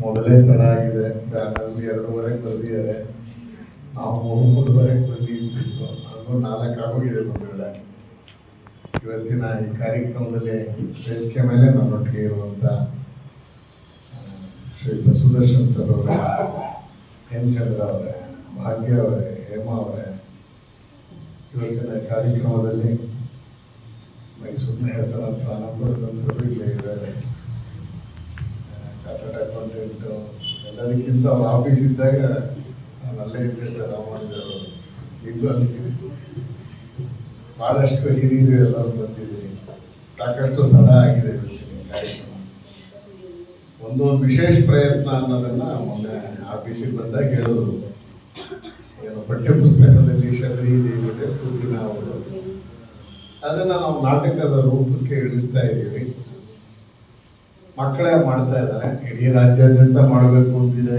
ಮೊದಲೇ ತಡ ಆಗಿದೆ. ಬ್ಯಾನಲ್ಲಿ 2:30 ಬರೆದಿದ್ದಾರೆ. ನಾವು 3:30 ಬಂದಿದ್ದು ಅದು 4 ಆಗೋಗಿದೆ. ಬಂದಿಲ್ಲ. ಇವತ್ತಿನ ಈ ಕಾರ್ಯಕ್ರಮದಲ್ಲಿ ವೇದಿಕೆ ಮೇಲೆ ನನ್ನೊಟ್ಟಿಗೆ ಇರುವಂಥ ಶ್ರೀ ಸುದರ್ಶನ್ ಸರ್ ಅವರೇ, ಎನ್ ಚಂದ್ರ ಅವರೇ, ಭಾಗ್ಯ ಅವರೇ, ಹೇಮಾ ಅವರೇ, ಇವತ್ತಿನ ಕಾರ್ಯಕ್ರಮದಲ್ಲಿ ಮೈಸೂರಿನ ಹೆಸರಂತ ನಂಬರ್ ಸರ್ ಇಲ್ಲೇ ಇದ್ದಾರೆ. ಚಾರ್ಟರ್ಡ್ ಅಕೌಂಟೆಂಟು ಎಲ್ಲದಕ್ಕಿಂತ ಅವ್ರ ಆಫೀಸ್ ಇದ್ದಾಗ ನಾನು ಅಲ್ಲೇ ಇದ್ದೆ ಸರ್. ರಾಮಾನುಜರು ಈಗಲೂ ಅಲ್ಲಿದ್ದೀನಿ. ಭಾಳಷ್ಟು ಹಿರಿಯರು ಎಲ್ಲರೂ ಬಂದಿದ್ದೀನಿ. ಸಾಕಷ್ಟು ತಡ ಆಗಿದೆ ಕಾರ್ಯಕ್ರಮ. ಒಂದೊಂದು ವಿಶೇಷ ಪ್ರಯತ್ನ ಅನ್ನೋದನ್ನ ಮೊನ್ನೆ ಆಫೀಸಿಗೆ ಬಂದಾಗ ಹೇಳಿದ್ರು. ಏನು ಪಠ್ಯಪುಸ್ತಕದಲ್ಲಿ ಶಬರಿ ದೇವಿದೆ ಪೂರ್ಣಿನ ಅವರು, ಅದನ್ನು ನಾವು ನಾಟಕದ ರೂಪಕ್ಕೆ ಇಳಿಸ್ತಾ ಇದ್ದೀವಿ. ಮಕ್ಕಳೇ ಮಾಡ್ತಾ ಇದ್ದಾರೆ. ಇಡೀ ರಾಜ್ಯಾದ್ಯಂತ ಮಾಡಬೇಕು ಅಂತಿದೆ.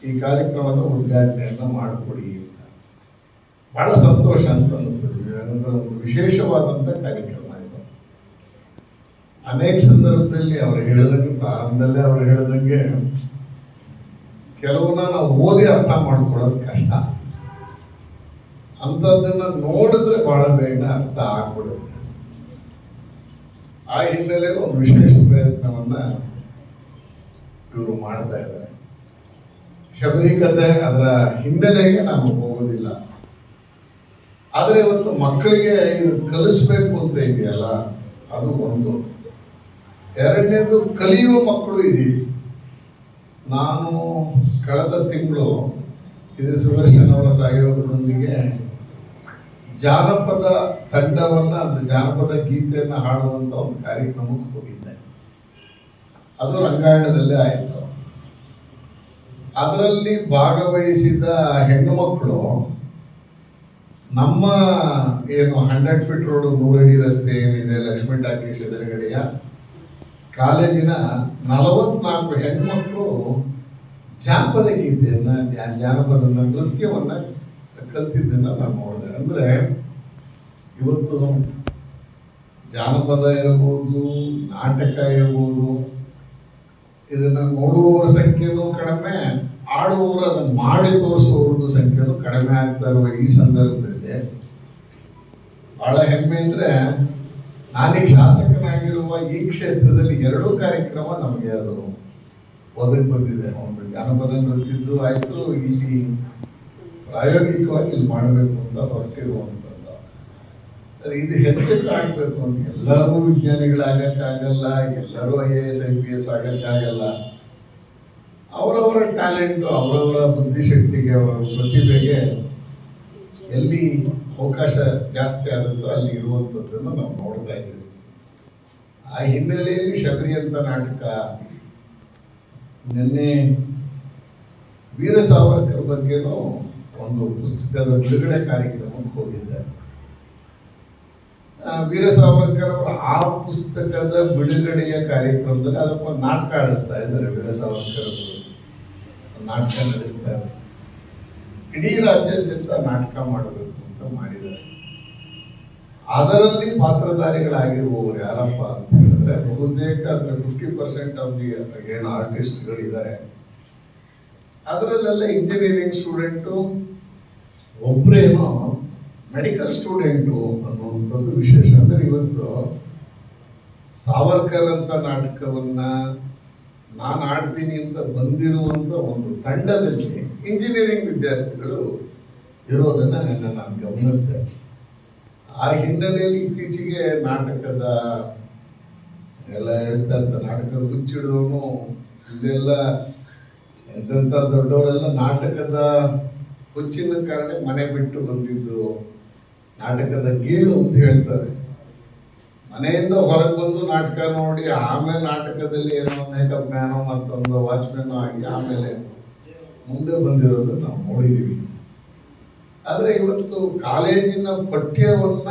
ಈ ಕಾರ್ಯಕ್ರಮದ ಉದ್ಘಾಟನೆಯನ್ನು ಮಾಡಿಕೊಡಿ ಅಂತ ಬಹಳ ಸಂತೋಷ ಅಂತ ಅನಿಸ್ತದೆ. ಯಾಕಂದ್ರೆ ಒಂದು ವಿಶೇಷವಾದಂಥ ಕಾರ್ಯಕ್ರಮ ಇದು. ಅನೇಕ ಸಂದರ್ಭದಲ್ಲಿ ಅವ್ರು ಹೇಳಿದಂಗೆ, ಪ್ರಾರಂಭದಲ್ಲೇ ಅವ್ರು ಹೇಳಿದಂಗೆ ಕೆಲವನ್ನ ನಾವು ಓದಿ ಅರ್ಥ ಮಾಡ್ಕೊಳ್ಳೋದು ಕಷ್ಟ. ಅಂಥದ್ದನ್ನು ನೋಡಿದ್ರೆ ಬಹಳ ಬೇಗ ಅರ್ಥ ಆಗ್ಬಿಡುತ್ತೆ. ಆ ಹಿನ್ನೆಲೆಯಲ್ಲಿ ಒಂದು ವಿಶೇಷ ಪ್ರಯತ್ನವನ್ನ ಇವರು ಮಾಡ್ತಾ ಇದ್ದಾರೆ. ಶಬರಿ ಕಥೆ ಅದರ ಹಿನ್ನೆಲೆಗೆ ನಾವು ಹೋಗೋದಿಲ್ಲ. ಆದರೆ ಇವತ್ತು ಮಕ್ಕಳಿಗೆ ಇದು ಕಲಿಸ್ಬೇಕು ಅಂತ ಇದೆಯಲ್ಲ, ಅದು ಒಂದು. ಎರಡನೇದು, ಕಲಿಯುವ ಮಕ್ಕಳು ಇದೀವಿ. ನಾನು ಕಳೆದ ತಿಂಗಳು ಇದು ಸುದರ್ಶನ್ ಅವರ ಸಹಯೋಗದೊಂದಿಗೆ ಜಾನಪದ ತಂಡವನ್ನ, ಅಂದ್ರೆ ಜಾನಪದ ಗೀತೆಯನ್ನು ಹಾಡುವಂತ ಒಂದು ಕಾರ್ಯಕ್ರಮಕ್ಕೆ ಹೋಗಿದ್ದೆ. ಅದು ರಂಗಾಯಣದಲ್ಲೇ ಆಯಿತು. ಅದರಲ್ಲಿ ಭಾಗವಹಿಸಿದ ಹೆಣ್ಣು ಮಕ್ಕಳು ನಮ್ಮ ಏನು 100 ಫೀಟ್ ರೋಡ್ 100 ಅಡಿ ರಸ್ತೆ ಏನಿದೆ ಲಕ್ಷ್ಮೀ ಟಾಕೀಸ್ ಎದುರುಗಡೆಯ ಕಾಲೇಜಿನ 44 ಹೆಣ್ಮಕ್ಳು ಜಾನಪದ ಗೀತೆಯನ್ನ, ಜಾನಪದ ನೃತ್ಯವನ್ನ ಕಲ್ತಿದ್ದನ್ನ ನಾನು ನೋಡಿದೆ. ಅಂದ್ರೆ ಇವತ್ತು ಜಾನಪದ ಇರಬಹುದು, ನಾಟಕ ಇರಬಹುದು, ಇದನ್ನ ನೋಡುವವರ ಸಂಖ್ಯೆನೂ ಕಡಿಮೆ, ಆಡುವವರು ಅದನ್ನು ಮಾಡಿ ತೋರಿಸುವವ್ರದ್ದು ಸಂಖ್ಯೆನೂ ಕಡಿಮೆ ಆಗ್ತಾ ಇರುವ ಈ ಸಂದರ್ಭದಲ್ಲಿ ಬಹಳ ಹೆಮ್ಮೆ ಅಂದ್ರೆ, ನಾನೀಗ ಶಾಸಕನಾಗಿರುವ ಈ ಕ್ಷೇತ್ರದಲ್ಲಿ 2 ಕಾರ್ಯಕ್ರಮ ನಮಗೆ ಅದು ಒದಗಿ ಬಂದಿದೆ. ಒಂದು ಜಾನಪದ ನೃತ್ಯದ್ದು ಆಯ್ತು, ಇಲ್ಲಿ ಪ್ರಾಯೋಗಿಕವಾಗಿ ಇಲ್ಲಿ ಮಾಡಬೇಕು ಅಂತ ಹೊರಟಿರುವಂಥದ್ದು. ಇದು ಹೆಚ್ಚೆಚ್ಚು ಆಗಬೇಕು ಅಂತ. ಎಲ್ಲರೂ ವಿಜ್ಞಾನಿಗಳಾಗಕ್ಕಾಗಲ್ಲ, ಎಲ್ಲರೂ IAS IPS ಆಗಕ್ಕಾಗಲ್ಲ. ಅವರವರ ಟ್ಯಾಲೆಂಟು, ಅವರವರ ಬುದ್ಧಿಶಕ್ತಿಗೆ, ಅವರ ಪ್ರತಿಭೆಗೆ ಎಲ್ಲಿ ಅವಕಾಶ ಜಾಸ್ತಿ ಆಗುತ್ತೋ ಅಲ್ಲಿ ಇರುವಂಥದ್ದನ್ನು ನಾವು ನೋಡ್ತಾ ಇದ್ದೀವಿ. ಆ ಹಿನ್ನೆಲೆಯಲ್ಲಿ ಶಬರಿ ಅಂತ ನಾಟಕ, ನಿನ್ನೆ ವೀರ ಸಾವರ್ಕರ್ ಬಗ್ಗೆನೂ ಒಂದು ಪುಸ್ತಕದ ಬಿಡುಗಡೆ ಕಾರ್ಯಕ್ರಮಕ್ಕೆ ಹೋಗಿದ್ದೆ. ವೀರ ಸಾವರ್ಕರ್ ಅವರ ಆ ಪುಸ್ತಕದ ಬಿಡುಗಡೆಯ ಕಾರ್ಯಕ್ರಮದಲ್ಲಿ ಅದಕ್ಕೊಂದು ನಾಟಕ ಆಡಿಸ್ತಾ ಇದ್ದಾರೆ. ವೀರ ಸಾವರ್ಕರ್ ನಾಟಕ ನಡೆಸ್ತಾ ಇದ್ದಾರೆ. ಇಡೀ ರಾಜ್ಯಾದ್ಯಂತ ನಾಟಕ ಮಾಡಬೇಕು ಅಂತ ಮಾಡಿದ್ದಾರೆ. ಅದರಲ್ಲಿ ಪಾತ್ರಧಾರಿಗಳಾಗಿರುವವರು ಯಾರಪ್ಪ ಅಂತ ಹೇಳಿದ್ರೆ, ಬಹುತೇಕ ಅದರ 50% ಆಫ್ ದಿ ಏನು ಆರ್ಟಿಸ್ಟ್ಗಳಿದ್ದಾರೆ ಅದರಲ್ಲೆಲ್ಲ ಇಂಜಿನಿಯರಿಂಗ್ ಸ್ಟೂಡೆಂಟು. ಒಬ್ಬರೇನೋ ಮೆಡಿಕಲ್ ಸ್ಟೂಡೆಂಟು ಅನ್ನುವಂಥದ್ದು ವಿಶೇಷ. ಅಂದರೆ ಇವತ್ತು ಸಾವರ್ಕರ್ ಅಂತ ನಾಟಕವನ್ನ ನಾನು ಆಡ್ತೀನಿ ಅಂತ ಬಂದಿರುವಂಥ ಒಂದು ತಂಡದಲ್ಲಿ ಇಂಜಿನಿಯರಿಂಗ್ ವಿದ್ಯಾರ್ಥಿಗಳು ಇರೋದನ್ನು ನಾನು ಗಮನಿಸಿದೆ. ಆ ಹಿನ್ನೆಲೆಯಲ್ಲಿ ಇತ್ತೀಚೆಗೆ ನಾಟಕದ ಎಲ್ಲ ಹೇಳ್ತಾ ಇರ್ತಾರೆ, ನಾಟಕದ ಹುಚ್ಚಿಡೋನು ಇದೆಲ್ಲ ಎಂತೆಂಥ ದೊಡ್ಡವರೆಲ್ಲ ನಾಟಕದ ಹುಚ್ಚಿನ ಕಾರಣ ಮನೆ ಬಿಟ್ಟು ಬಂದಿದ್ದು ನಾಟಕದ ಗೀಳು ಅಂತ ಹೇಳ್ತಾರೆ. ಮನೆಯಿಂದ ಹೊರಗೆ ಬಂದು ನಾಟಕ ನೋಡಿ ಆಮೇಲೆ ನಾಟಕದಲ್ಲಿ ಏನೋ ಮೇಕಪ್ ಮ್ಯಾನೋ ಮತ್ತೊಂದು ವಾಚ್ಮ್ಯಾನೋ ಆಗಿ ಆಮೇಲೆ ಮುಂದೆ ಬಂದಿರೋದು ನಾವು ನೋಡಿದ್ದೀವಿ. ಆದರೆ ಇವತ್ತು ಕಾಲೇಜಿನ ಪಠ್ಯವನ್ನ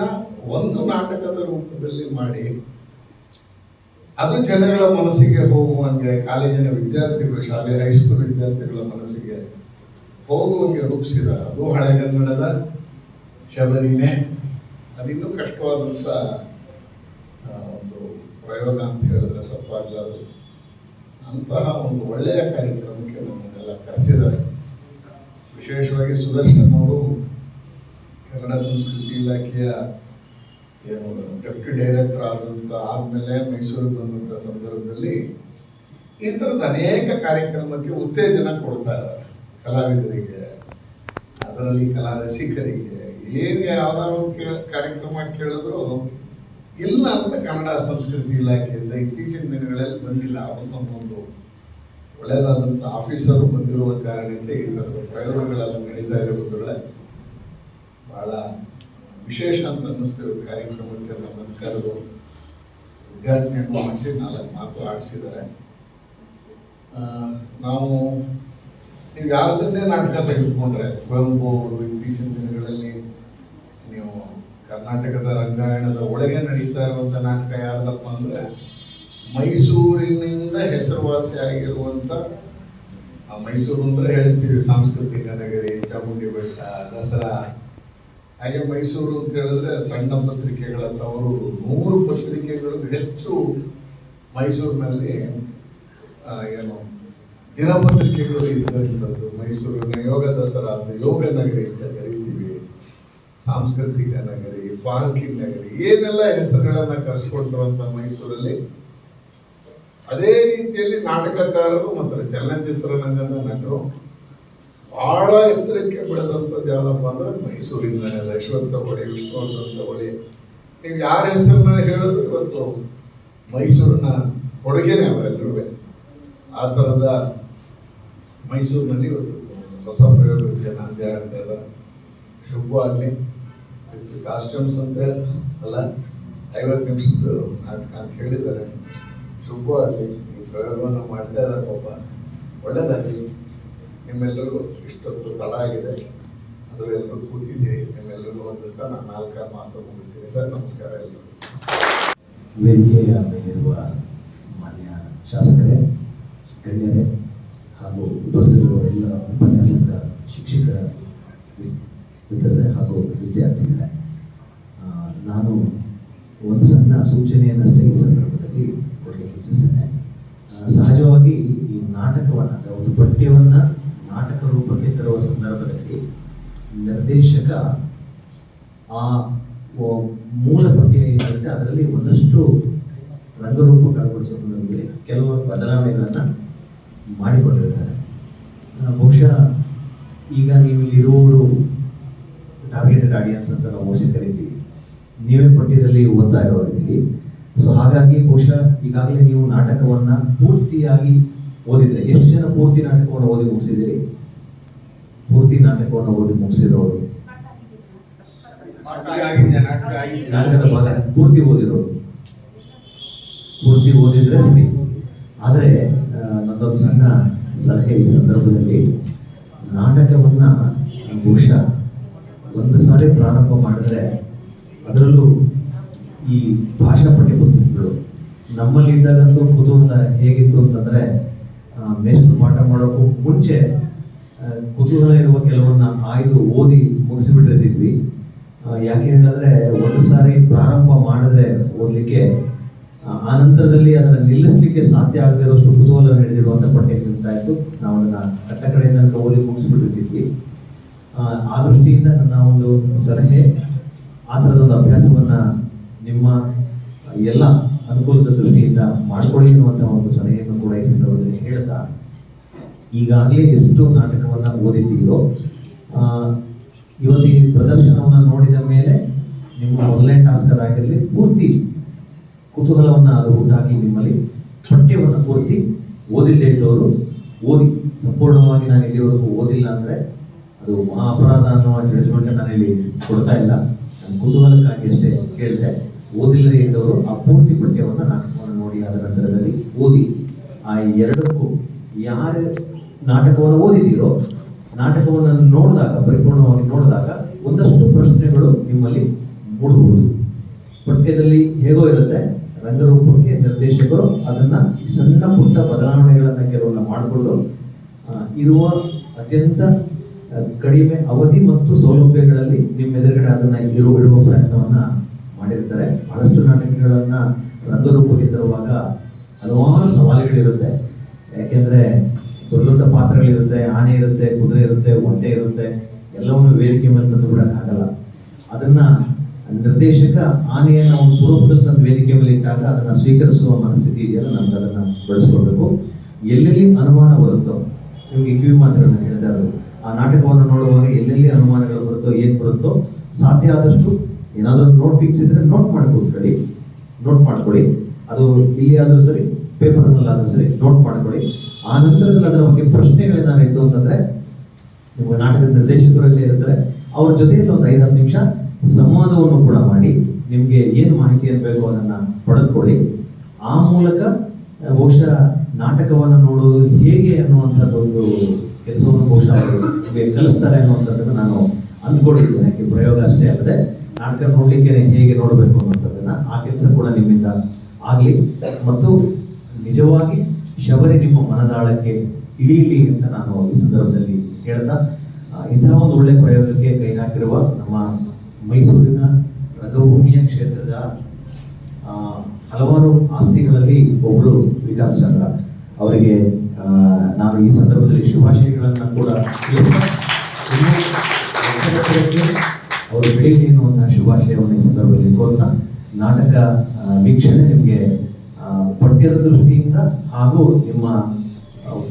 ಒಂದು ನಾಟಕದ ರೂಪದಲ್ಲಿ ಮಾಡಿ ಅದು ಜನಗಳ ಮನಸ್ಸಿಗೆ ಹೋಗುವಂಗೆ, ಕಾಲೇಜಿನ ವಿದ್ಯಾರ್ಥಿಗಳು, ಶಾಲೆ ಹೈಸ್ಕೂಲ್ ವಿದ್ಯಾರ್ಥಿಗಳ ಮನಸ್ಸಿಗೆ ಹೋಗುವಂಗೆ ರೂಪಿಸಿದ್ದಾರೆ. ಅದು ಹಳೆಗನ್ನಡದ ಶಬರಿನೇ. ಅದಿನ್ನೂ ಕಷ್ಟವಾದಂಥ ಒಂದು ಪ್ರಯೋಗ ಅಂತ ಹೇಳಿದ್ರೆ ತಪ್ಪಾಗಲಾರದು. ಅಂತಹ ಒಂದು ಒಳ್ಳೆಯ ಕಾರ್ಯಕ್ರಮಕ್ಕೆ ನಮ್ಮನ್ನೆಲ್ಲ ಕರೆಸಿದ್ದಾರೆ. ವಿಶೇಷವಾಗಿ ಸುದರ್ಶನ್ ಅವರು ಕನ್ನಡ ಸಂಸ್ಕೃತಿ ಇಲಾಖೆಯ ಏನು ಡೆಪ್ಯೂಟಿ ಡೈರೆಕ್ಟರ್ ಆದಮೇಲೆ ಮೈಸೂರಿಗೆ ಬಂದಂಥ ಸಂದರ್ಭದಲ್ಲಿ ಈ ಥರದ ಅನೇಕ ಕಾರ್ಯಕ್ರಮಕ್ಕೆ ಉತ್ತೇಜನ ಕೊಡ್ತಾ ಇದ್ದಾರೆ. ಕಲಾವಿದರಿಗೆ, ಅದರಲ್ಲಿ ಕಲಾ ರಸಿಕರಿಗೆ ಏನು ಯಾವ್ದಾದ್ರು ಕಾರ್ಯಕ್ರಮ ಕೇಳಿದ್ರು ಇಲ್ಲ ಅಂತ ಕನ್ನಡ ಸಂಸ್ಕೃತಿ ಇಲಾಖೆಯಿಂದ ಇತ್ತೀಚಿನ ದಿನಗಳಲ್ಲಿ ಬಂದಿಲ್ಲ. ಒಂದು ಒಳ್ಳೆಯದಾದಂಥ ಆಫೀಸರು ಬಂದಿರುವ ಕಾರಣಕ್ಕೆ ಈ ಥರದ ಪ್ರಯೋಗಗಳೆಲ್ಲ ನಡೀತಾ ಇರೋದ್ರೊಳಗೆ ಬಹಳ ವಿಶೇಷ ಅಂತ ಅನ್ನಿಸ್ತೇವೆ. ಕಾರ್ಯಕ್ರಮಕ್ಕೆ ನಮ್ಮನ್ನು ಕರೆದು ಉದ್ಘಾಟನೆಯನ್ನು ಮಾಡಿಸಿ 4 ಮಾತು ಆಡಿಸಿದ್ದಾರೆ. ನಾವು ನೀವು ಯಾರದನ್ನೇ ನಾಟಕ ತೆಗೆದುಕೊಂಡ್ರೆ, ಕುವೆಂಪು ಅವರು ಇತ್ತೀಚಿನ ದಿನಗಳಲ್ಲಿ ನೀವು ಕರ್ನಾಟಕದ ರಂಗಾಯಣದ ಒಳಗೆ ನಡೀತಾ ಇರುವಂಥ ನಾಟಕ ಯಾರ್ದಪ್ಪ ಅಂದರೆ ಮೈಸೂರಿನಿಂದ ಹೆಸರುವಾಸಿ ಆಗಿರುವಂಥ, ಮೈಸೂರು ಅಂದರೆ ಹೇಳ್ತೀವಿ ಸಾಂಸ್ಕೃತಿಕ ನಗರಿ, ಚಾಮುಂಡಿ ಬೆಟ್ಟ, ದಸರಾ. ಹಾಗೆ ಮೈಸೂರು ಅಂತ ಹೇಳಿದ್ರೆ ಸಣ್ಣ ಪತ್ರಿಕೆಗಳ ತವರು. 100 ಪತ್ರಿಕೆಗಳು ಹೆಚ್ಚು ಮೈಸೂರಿನಲ್ಲಿ ಏನು ದಿನಪತ್ರಿಕೆಗಳು ಇದ್ದಂಥದ್ದು. ಮೈಸೂರಿನ ಯೋಗ ದಸರಾ ಅಂತ ಯೋಗ ನಗರಿ ಅಂತ ಕರೀತೀವಿ, ಸಾಂಸ್ಕೃತಿಕ ನಗರಿ, ಪಾರ್ಕಿಂಗ್ ನಗರಿ, ಏನೆಲ್ಲ ಹೆಸರುಗಳನ್ನು ಕರೆಸ್ಕೊಂಡಿರುವಂಥ ಮೈಸೂರಲ್ಲಿ ಅದೇ ರೀತಿಯಲ್ಲಿ ನಾಟಕಕಾರರು ಮತ್ತು ಚಲನಚಿತ್ರರಂಗದ ನಟರು ಬಹಳ ಎತ್ತರಕ್ಕೆ ಬೆಳೆದಂಥದ್ದು ಯಾವುದಪ್ಪ ಅಂದ್ರೆ ಮೈಸೂರಿಂದನೇ. ಯಶವಂತ ಹೊಳೆ, ವಿಷ್ಣುವರ್ಧನ್ ಹೊಳೆ, ನೀವು ಯಾರ ಹೆಸರನ್ನ ಹೇಳಿದ್ರು ಇವತ್ತು ಮೈಸೂರಿನ ಕೊಡುಗೆನೇ ಅವರೆಲ್ಲರೂ. ಆ ಥರದ ಮೈಸೂರಿನಲ್ಲಿ ಇವತ್ತು ಹೊಸ ಪ್ರಯೋಗಕ್ಕೆ ನಾಂದಿ ಆಡ್ತಾ ಇದ್ದಾರೆ. ಶುಭವಾಗಲಿ. ವಿತ್ ಕಾಸ್ಟ್ಯೂಮ್ಸ್ ಅಂತ ಅಲ್ಲ, 50 ನಿಮಿಷದ್ದು ನಾಟಕ ಅಂತ ಹೇಳಿದ್ದಾರೆ. ಶುಭವಾಗಲಿ. ಈ ಪ್ರಯೋಗವನ್ನು ಮಾಡ್ತಾ ಇದ್ದಾರೆ. ಪಾಪ ಒಳ್ಳೆಯದಾಗಲಿ. ನಿಮ್ಮೆಲ್ಲರಿಗೂ ಇಷ್ಟೊತ್ತು ತಡ ಆಗಿದೆ, ಅದು ಎಲ್ಲರೂ ಕೂತಿದ್ದೀರಿ. ನಿಮ್ಮೆಲ್ಲರಿಗೂ ವಂದಿಸ್ತಾ ನಾನು 4 ಮಾತು ಮುಗಿಸ್ತೀನಿ. ಸರ್ ನಮಸ್ಕಾರ. ಎಲ್ಲರೂ ವೇದಿಕೆಯ ಮೇಲಿರುವ ಮಾನ್ಯ ಶಾಸಕರೇ, ಗಣ್ಯರೇ ಹಾಗೂ ಉಪಸ್ಥಿತರಿರುವ ಎಲ್ಲ ಉಪನ್ಯಾಸಕ, ಶಿಕ್ಷಕರ ಮಿತ್ರರೇ ಹಾಗೂ ವಿದ್ಯಾರ್ಥಿಗಳೇ, ನಾನು ಒಂದು ಸಣ್ಣ ಸೂಚನೆಯನ್ನಷ್ಟೇ ಈ ಸಂದರ್ಭದಲ್ಲಿ ಕೊಡಲಿಕ್ಕೆ ಇಚ್ಛಿಸ್ತೇನೆ. ಸಹಜವಾಗಿ ಈ ನಾಟಕವನ್ನು ಅಂದರೆ ಒಂದು ಪಠ್ಯವನ್ನು ನಾಟಕ ರೂಪಕ್ಕೆ ತರುವ ಸಂದರ್ಭದಲ್ಲಿ ನಿರ್ದೇಶಕ ಆ ಮೂಲ ಪಠ್ಯ ಏನಿರುತ್ತೆ ಅದರಲ್ಲಿ ಒಂದಷ್ಟು ರಂಗರೂಪ ಕಳಗೊಳಿಸೋ ಸಂದರ್ಭದಲ್ಲಿ ಕೆಲವು ಬದಲಾವಣೆಗಳನ್ನು ಮಾಡಿಕೊಂಡಿರ್ತಾರೆ. ಬಹುಶಃ ಈಗ ನೀವು ಇಲ್ಲಿರುವವರು ಟಾರ್ಗೆಟೆಡ್ ಆಡಿಯನ್ಸ್ ಅಂತ ನಾವು ಮೋಸ್ಟ್ಲಿ ಕರಿತೀವಿ. ನೀವೇ ಪಠ್ಯದಲ್ಲಿ ಓದ್ತಾ ಇರೋರಿದ್ದೀರಿ. ಸೊ ಹಾಗಾಗಿ ಬಹುಶಃ ಈಗಾಗಲೇ ನೀವು ನಾಟಕವನ್ನು ಪೂರ್ತಿಯಾಗಿ ಓದಿದ್ರೆ, ಎಷ್ಟು ಜನ ಪೂರ್ತಿ ನಾಟಕವನ್ನು ಓದಿ ಮುಗಿಸಿದಿರಿ? ಪೂರ್ತಿ ನಾಟಕವನ್ನು ಓದಿ ಮುಗಿಸಿರೋರು, ನಾಟಕದ ಭಾಗ ಪೂರ್ತಿ ಓದಿರೋರು, ಪೂರ್ತಿ ಓದಿದ್ರೆ ಸರಿ. ಆದರೆ ನನ್ನೊಂದು ಸಣ್ಣ ಸಲಹೆ ಈ ಸಂದರ್ಭದಲ್ಲಿ, ನಾಟಕವನ್ನು ಬಹುಶಃ ಒಂದು ಸಾರಿ ಪ್ರಾರಂಭ ಮಾಡಿದ್ರೆ, ಅದರಲ್ಲೂ ಈ ಭಾಷಾ ಪಠ್ಯ ಪುಸ್ತಕಗಳು ನಮ್ಮಲ್ಲಿ ಇದ್ದಾಗಂತೂ ಕುತೂಹಲ ಹೇಗಿತ್ತು ಅಂತಂದರೆ, ಮೇಷ್ಟ್ರು ಪಾಠ ಮಾಡೋಕ್ಕೂ ಮುಂಚೆ ಕುತೂಹಲ ಇರುವ ಕೆಲವನ್ನ ಆಯ್ದು ಓದಿ ಮುಗಿಸಿಬಿಟ್ಟಿರ್ತಿದ್ವಿ. ಯಾಕೆ ಹೇಳಿದ್ರೆ ಒಂದು ಸಾರಿ ಪ್ರಾರಂಭ ಮಾಡಿದ್ರೆ ಓದಲಿಕ್ಕೆ ಆ ನಂತರದಲ್ಲಿ ಅದನ್ನು ನಿಲ್ಲಿಸಲಿಕ್ಕೆ ಸಾಧ್ಯ ಆಗದೆ ಇರೋಷ್ಟು ಕುತೂಹಲ ನಡೆದಿರುವಂಥ ಪಠ್ಯ ಇರ್ತಾ ಇತ್ತು. ನಾವು ಅದನ್ನು ಕಟ್ಟ ಕಡೆಯಿಂದ ಓದಿ ಮುಗಿಸಿಬಿಟ್ಟಿರ್ತಿದ್ವಿ. ಆ ದೃಷ್ಟಿಯಿಂದ ನನ್ನ ಒಂದು ಸಲಹೆ, ಆ ಥರದೊಂದು ಅಭ್ಯಾಸವನ್ನ ನಿಮ್ಮ ಎಲ್ಲ ಅನುಕೂಲದ ದೃಷ್ಟಿಯಿಂದ ಮಾಡಿಕೊಳ್ಳಿ ಅನ್ನುವಂಥ ಒಂದು ಸಲಹೆಯನ್ನು ಕೂಡ ಈ ಸಂದರ್ಭದಲ್ಲಿ ಹೇಳ್ತಾ, ಈಗಾಗಲೇ ಎಷ್ಟು ನಾಟಕವನ್ನ ಓದಿದ್ದೀರೋ ಇವತ್ತು ಈ ಪ್ರದರ್ಶನವನ್ನು ನೋಡಿದ ಮೇಲೆ ನಿಮ್ಮ ಮೊದಲನೇ ಟಾಸ್ಕರ್ ಆಗಿರಲಿ, ಪೂರ್ತಿ ಕುತೂಹಲವನ್ನು ಅದು ಹುಟ್ಟಾಕಿ ನಿಮ್ಮಲ್ಲಿ ಪಠ್ಯವನ್ನು ಪೂರ್ತಿ ಓದಿಲ್ಲದೆ ಇದ್ದವರು ಓದಿ. ಸಂಪೂರ್ಣವಾಗಿ ನಾನು ಇಲ್ಲಿವರೆಗೂ ಓದಿಲ್ಲ ಅಂದರೆ ಅದು ಮಹಾ ಅಪರಾಧ ಅನ್ನುವ ಜಡ್ಜ್ಮೆಂಟ್ ನಾನು ಇಲ್ಲಿ ಕೊಡ್ತಾ ಇಲ್ಲ. ನಾನು ಕುತೂಹಲಕ್ಕಾಗಿ ಅಷ್ಟೇ ಕೇಳಿದೆ. ಓದಿಲ್ಲದೆ ಇದ್ದವರು ಆ ಪೂರ್ತಿ ಪಠ್ಯವನ್ನು ನಾಟಕವನ್ನು ನೋಡಿ ಅದರ ನಂತರದಲ್ಲಿ ಓದಿ. ಆ ಎರಡಕ್ಕೂ ಯಾರು ನಾಟಕವನ್ನು ಓದಿದ್ದೀರೋ ನಾಟಕವನ್ನು ನೋಡಿದಾಗ, ಪರಿಪೂರ್ಣವಾಗಿ ನೋಡಿದಾಗ ಒಂದಷ್ಟು ಪ್ರಶ್ನೆಗಳು ನಿಮ್ಮಲ್ಲಿ ಮೂಡಬಹುದು. ಪಠ್ಯದಲ್ಲಿ ಹೇಗೋ ಇರುತ್ತೆ, ರಂಗರೂಪಕ್ಕೆ ನಿರ್ದೇಶಕರು ಅದನ್ನ ಸಣ್ಣ ಪುಟ್ಟ ಬದಲಾವಣೆಗಳನ್ನ ಕೆಲವನ್ನ ಮಾಡಿಕೊಂಡು ಇರುವ ಅತ್ಯಂತ ಕಡಿಮೆ ಅವಧಿ ಮತ್ತು ಸೌಲಭ್ಯಗಳಲ್ಲಿ ನಿಮ್ಮ ಎದುರುಗಡೆ ಅದನ್ನ ಇಡುವ ಪ್ರಯತ್ನವನ್ನ ಮಾಡಿರ್ತಾರೆ. ಬಹಳಷ್ಟು ನಾಟಕಗಳನ್ನ ರಂಗರೂಪಕ್ಕೆ ತರುವಾಗ ಹಲವಾರು ಸವಾಲುಗಳಿರುತ್ತೆ. ಯಾಕೆಂದ್ರೆ ದೊಡ್ಡ ದೊಡ್ಡ ಪಾತ್ರಗಳಿರುತ್ತೆ, ಆನೆ ಇರುತ್ತೆ, ಕುದುರೆ ಇರುತ್ತೆ, ಒಂಟೆ ಇರುತ್ತೆ, ಎಲ್ಲವನ್ನು ವೇದಿಕೆ ಮೇಲೆ ತಂದು ಬಿಡಕ್ಕಾಗಲ್ಲ. ಅದನ್ನ ನಿರ್ದೇಶಕ ಆನೆಯನ್ನು ಒಂದು ಸ್ವರೂಪದಲ್ಲಿ ತಂದು ವೇದಿಕೆ ಮೇಲೆ ಇಟ್ಟಾಗ ಅದನ್ನ ಸ್ವೀಕರಿಸುವ ಮನಸ್ಥಿತಿ ಇದೆಯಲ್ಲ, ನಮ್ಗೆ ಅದನ್ನ ಬೆಳೆಸ್ಕೊಳ್ಬೇಕು. ಎಲ್ಲೆಲ್ಲಿ ಅನುಮಾನ ಬರುತ್ತೋ, ನಿಮ್ಗೆ ಕಿವಿ ಮಾತುಗಳನ್ನ ಹೇಳ್ತಾ ಇರೋದು, ಆ ನಾಟಕವನ್ನು ನೋಡುವಾಗ ಎಲ್ಲೆಲ್ಲಿ ಅನುಮಾನಗಳು ಬರುತ್ತೋ, ಏನ್ ಬರುತ್ತೋ ಸಾಧ್ಯ ಆದಷ್ಟು ಏನಾದರೂ ನೋಟ್ ಫಿಕ್ಸ್ ಇದ್ರೆ ನೋಟ್ ಮಾಡಿ ಕೂತ್ಕೊಳ್ಳಿ, ನೋಟ್ ಮಾಡ್ಕೊಳ್ಳಿ. ಅದು ಇಲ್ಲಿ ಆದ್ರೂ ಸರಿ, ಪೇಪರ್ನಲ್ಲಾದ್ರೂ ಸರಿ ನೋಟ್ ಮಾಡ್ಕೊಳ್ಳಿ. ಆ ನಂತರದಲ್ಲಿ ಅದರ ಬಗ್ಗೆ ಪ್ರಶ್ನೆಗಳೇನಾಗಿತ್ತು ಅಂತಂದ್ರೆ ನಿಮ್ಮ ನಾಟಕದ ನಿರ್ದೇಶಕರಲ್ಲೇ ಇರ್ತಾರೆ, ಅವ್ರ ಜೊತೆಯಲ್ಲಿ ಒಂದು 5-10 ನಿಮಿಷ ಸಂವಾದವನ್ನು ಕೂಡ ಮಾಡಿ ನಿಮ್ಗೆ ಏನು ಮಾಹಿತಿಯನ್ನು ಬೇಕು ಅದನ್ನ ಪಡೆದುಕೊಳ್ಳಿ. ಆ ಮೂಲಕ ಬಹುಶಃ ನಾಟಕವನ್ನು ನೋಡೋದು ಹೇಗೆ ಅನ್ನುವಂಥದ್ದೊಂದು ಕೆಲಸವನ್ನು ಬಹುಶಃ ಅವರು ನಿಮಗೆ ಕಲಿಸ್ತಾರೆ ಅನ್ನುವಂಥದ್ದನ್ನು ನಾನು ಅಂದ್ಕೊಂಡಿದ್ದೇನೆ. ಪ್ರಯೋಗ ಅಷ್ಟೇ ಅಲ್ಲದೆ ನಾಟಕ ನೋಡ್ಲಿಕ್ಕೆ ಹೇಗೆ ನೋಡಬೇಕು ಅನ್ನುವಂಥದ್ದನ್ನ ಆ ಕೆಲಸ ಕೂಡ ನಿಮ್ಮಿಂದ ಆಗಲಿ. ಮತ್ತು ನಿಜವಾಗಿ ಶಬರಿ ನಿಮ್ಮ ಮನದಾಳಕ್ಕೆ ಇಳೀಲಿ ಅಂತ ನಾನು ಈ ಸಂದರ್ಭದಲ್ಲಿ ಹೇಳ್ತಾ, ಇಂತಹ ಒಂದು ಒಳ್ಳೆ ಪ್ರಯೋಗಕ್ಕೆ ಕೈ ಹಾಕಿರುವ ನಮ್ಮ ಮೈಸೂರಿನ ರಂಗಭೂಮಿಯ ಕ್ಷೇತ್ರದ ಹಲವಾರು ಆಸ್ತಿಗಳಲ್ಲಿ ಒಬ್ಬರು ವಿಕಾಸ್ ಚಂದ್ರ ಅವರಿಗೆ ನಾನು ಈ ಸಂದರ್ಭದಲ್ಲಿ ಶುಭಾಶಯಗಳನ್ನು ಕೂಡ ತಿಳಿಸ್ತಾ, ಅವರು ಬೆಳೀಲಿ ಎನ್ನುವಂತಹ ಶುಭಾಶಯವನ್ನು ಈ ಸಂದರ್ಭದಲ್ಲಿ ಕೋರ್ತಾ, ನಾಟಕ ವೀಕ್ಷಣೆ ನಿಮಗೆ ಪಠ್ಯದ ದೃಷ್ಟಿಯಿಂದ ಹಾಗೂ ನಿಮ್ಮ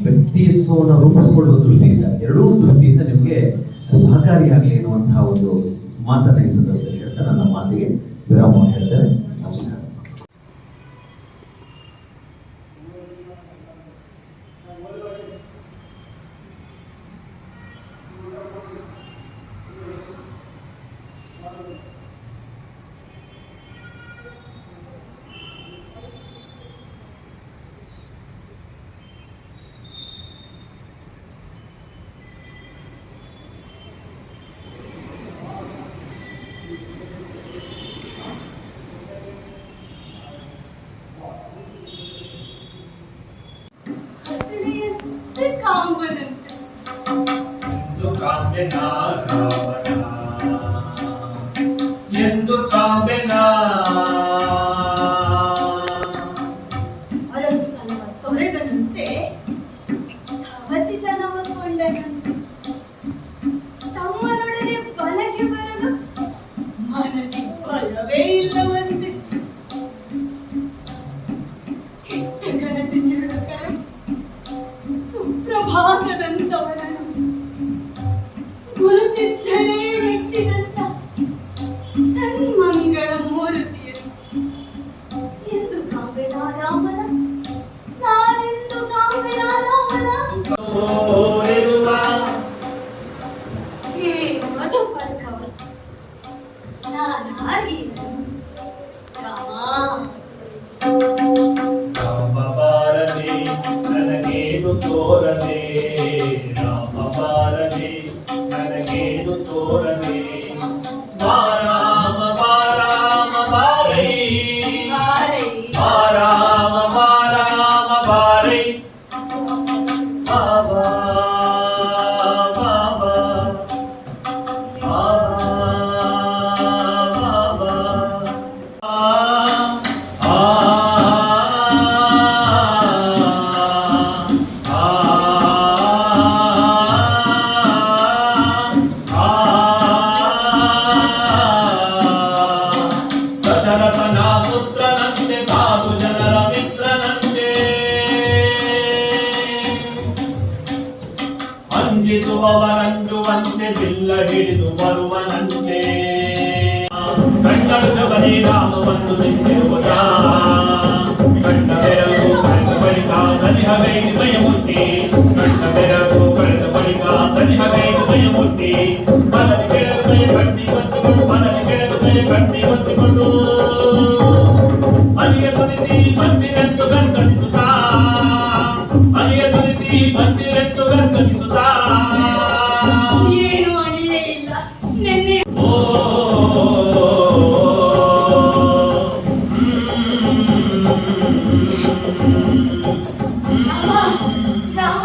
ವ್ಯಕ್ತಿತ್ವವನ್ನು ರೂಪಿಸಿಕೊಳ್ಳುವ ದೃಷ್ಟಿಯಿಂದ, ಎರಡೂ ದೃಷ್ಟಿಯಿಂದ ನಿಮಗೆ ಸಹಕಾರಿಯಾಗಲಿ ಎನ್ನುವಂತಹ ಒಂದು ಮಾತನ್ನ ಈ ಸಂದರ್ಭದಲ್ಲಿ ಹೇಳ್ತಾ ನನ್ನ ಮಾತಿಗೆ ವಿರಾಮವನ್ನು ಹೇಳ್ತೇನೆ. ನಮಸ್ಕಾರ. ಎಂದು ಕಾಂಬೆನ ತೊರೆದನಂತೆ ಹವಸಿತನವ ಕೊಂಡನಂತೆ ತಮ್ಮನೊಡನೆ ಬಲಗೆ ಬರಲು ಮನದಿ ಬಲವೇ ಇಲ್ಲವಂತೆ. ಕೆಟ್ಟ ಕನಸಿನಿರುಳು ಸುಪ್ರಭಾತದಂತವನನು ಗುರುತಿದ್ದರೆ ಮೆಚ್ಚಿದಂತ ಸನ್ಮಂಗಳ ಮೂರ್ತಿಯನ್ನು ಎಂದು ಕಾವ್ಯನಾರಾಮನ, ನಾನೆಂದು ಕಾವ್ಯನಾರಾಮನ. ಹೇ ಮಧುಪರ್ಕವ, ನಾನಾಗಿ ರಾಮ ರಾಮ ಬಾರದೆ ನನಗೇನು ತೋರದೆ, ರಾಮ ಬಾರದೆ ನನಗೇನು ತೋರದೆ, ಬಾರಾಮ ಬಾರಾಮ ಬಾರೈ, ಬಾರಾಮ ಬಾರಾಮ ಬಾರೈ, ಬಾಬಾ ಬಾಬಾ ಬಾಬಾ ಹಿಡಿದು ಬರುವನಂತೆ ಕಣ್ಣಳು ಬರೀ ರಾಮವನ್ನು ನಿಂತಿರುವುದ ಕಣ್ಣ ಬೆರಗು ಕಳೆದ ಬಳಿಕ ಸನಿಹಗೈದು ಮಯಮುಟ್ಟಿ ಕಣ್ಣ ಬೆರಗು ಕಳೆದ ಬಳಿಕ ಸನಿಹಗೈದು ಮಯಮುಟ್ಟಿ ಬಲದ ಕೆಳಗೆ ಮೈ ಕಟ್ಟಿ ಒತ್ತಿಕೊಂಡು ಬಲದ ಕೆಳಗೆ ಮೈ ಕಟ್ಟಿ ಒತ್ತಿಕೊಂಡು ಅಲಿಯ ತುಳಿಸಿ ಬಂದಿರೆಂದು ಗರ್ಗನಿಸುತ್ತಾ ಅಲಿಯ ತುಳಿಸಿ ಬಂದಿರೆಂದು ಗರ್ಗನಿಸುತ್ತಾ ಏನು ಅಣಿಯೇ ಇಲ್ಲ ನೆನ್ನೆ ರಾಮ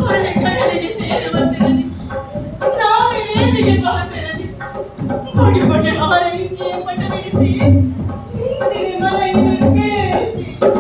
ಹೊಳೆ ಕಡಲಿಗೆ ಸೇರುವಂತಿರಲಿ ನಾವೇ ನೇಮಿಗೆ ಬಹತಿರಲಿ ಬಗೆ ಬಗೆ ಹಾರೈಕೆಯ ಪಟ ಬಿಡಿಸಿ ನಿಂತಿರಿ ಮನೆಯನ್ನು ಕೆಳವೇರಿಸಿ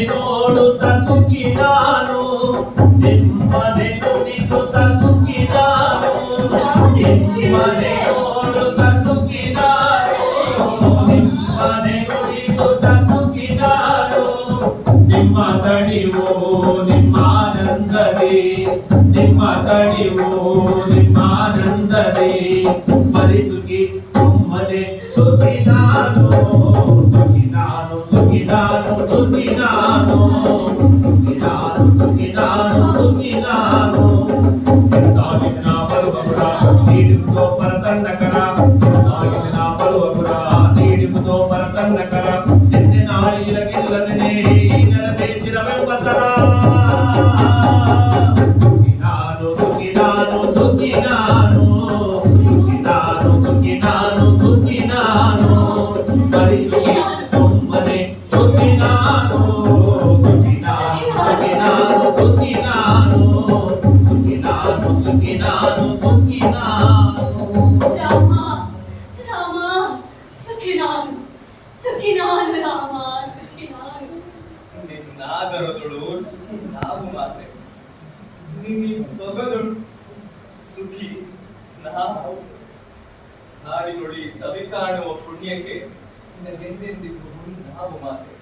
ನಿಮ್ಮನೆ ನೋಡುತ್ತ ಸುಖಿ ನಾನು ನಿಮ್ಮನೆ ನುಡಿದುತ್ತ ಸುಖಿ ನಾನು ನಿಮ್ಮನೆ ನೋಡುತ್ತ ಸುಖಿ ನಾನು ನಿಮ್ಮನೆ ನುಡಿದುತ್ತ ಸುಖಿ ನಾನು ನಿಮ್ಮ ತಡಿವು ನಿಮ್ಮಾನಂದದಿ ನಿಮ್ಮ ತಡಿವು ನಿಮ್ಮಾನಂದದಿ ಪರಿಸುಖಿ ಸುಮ್ಮನೆ ಸುಖಿ ನಾನು ಸುಖಿ ನಾನು ಸುಖಿ ನಾನು ಸುಖಿ ನಾನು ಸುಖಿ ನಾನು ಸುಖಿ ನಾನು ಸುಖಿ ನಾನು ಸಿದ್ಧಾಗಿನ ಬರುವಪುರ ನೀಡುವುದೋ ಪರತನ್ನಕರ ಸಿದ್ಧಾಗಿನ ಬರುವಪುರ ನೀಡುವುದೋ ಪರತನ್ನಕರ ನಿನ್ನೆ ನಾಳೆ ಇರಗಿಲ್ಲವೇ ಈಗಲೇ ಚಿರವೆಂಬತರ ಸುಖಿ ನಾನು ಸುಖಿ ನಾನು ಸುಖಿ ನಾನು ಸುಖಿ ನಾನು ಸುಖಿ ನಾನು ಸುಖಿ ನಾನು ಪರಿಸುಖಿ ಸುಮ್ಮನೆ ಸುಖಿ ನಾನು ಸುಖಿ ನಾನು ಸುಖಿ ನಾನು ಸುಖಿ ನಾನು ಸುಖಿ ನಾನು ಸುಖಿ ನಾನು ಸುಖಿ ನಾನು ರಾಮ ರಾಮ ಸುಖಿ ನಾನು ರಾಮ ಸುಖಿ ನಾನು ನಿನ್ನಾದರದೊಳು ಸುಖಿ ನಾವು ಮಾತೆ ನಿನ್ನ ಸೊಗದೊಳು ಸುಖಿ ನಾವು ನಾಡಿ ನುಡಿ ಸವಿ ಕಾಣುವ ಪುಣ್ಯಕ್ಕೆ ನಿನಗೆಂದೆಂದಿಗೂ ನಾವು ಮಾತೆ